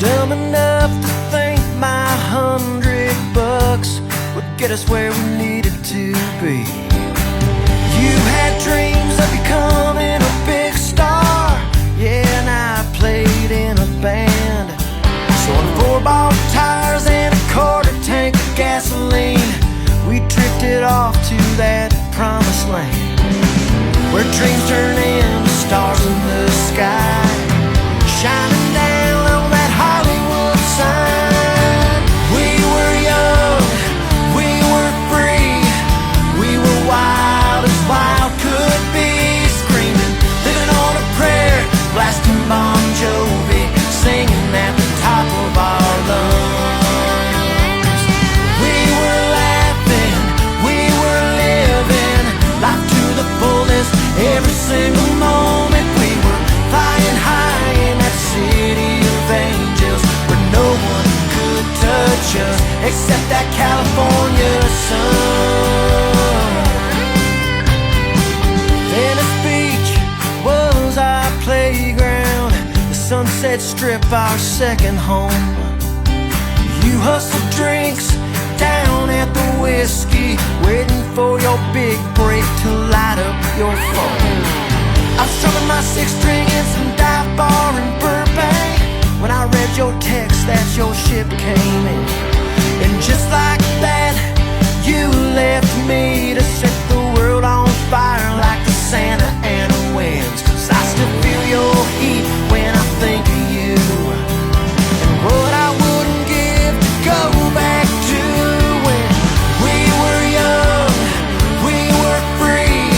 Dumb enough to think my $100 would get us where we needed to be. You had dreams of becoming a big star, yeah, and I played in a band. So on 4-ball tires and a quarter tank of gasoline, we drifted off to that promised land, where dreams turn into stars in the sky, shining down on that Hollywood sign. We were young, we were free, we were wild as wild could be, screaming, living on a prayer, blasting Bon Jovi, singing at the top of our lungs. We were laughing, we were living life to the fullest, every single moment. We were flying high in that city of angels, where no one could touch us except that California sun. Venice Beach was our playground, the Sunset Strip our second home. You hustled drinks down at the whiskey, waiting for your big break to light up your phone. I was strumming my 6-string in some dive bar in Burbank when I read your text that your ship came in. And just like that, you left me to set the world on fire like the Santa Ana winds. 'Cause I still feel your heat when I think of you, and what I wouldn't give to go back to when we were young, we were free,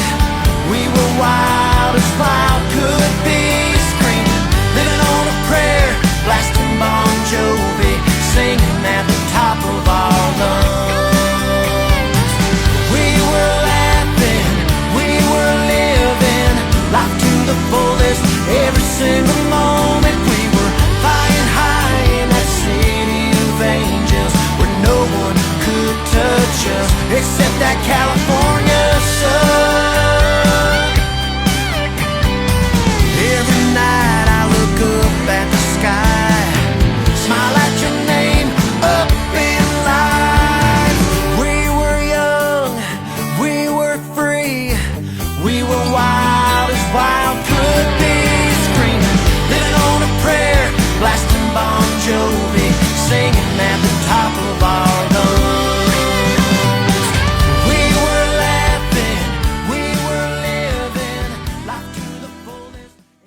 we were wild as wild could be, screaming, living on a prayer, blasting Bon Jovi, singing at the top of our lungs. We were laughing, we were living life to the fullest, every single moment. We were flying high in that city of angels, where no one could touch us except that California sun. Every night I look up at the sky, smile at your name up in lights. We were young, we were free, we were wild as wild could be, screaming, living on a prayer, blasting Bon Jovi, singing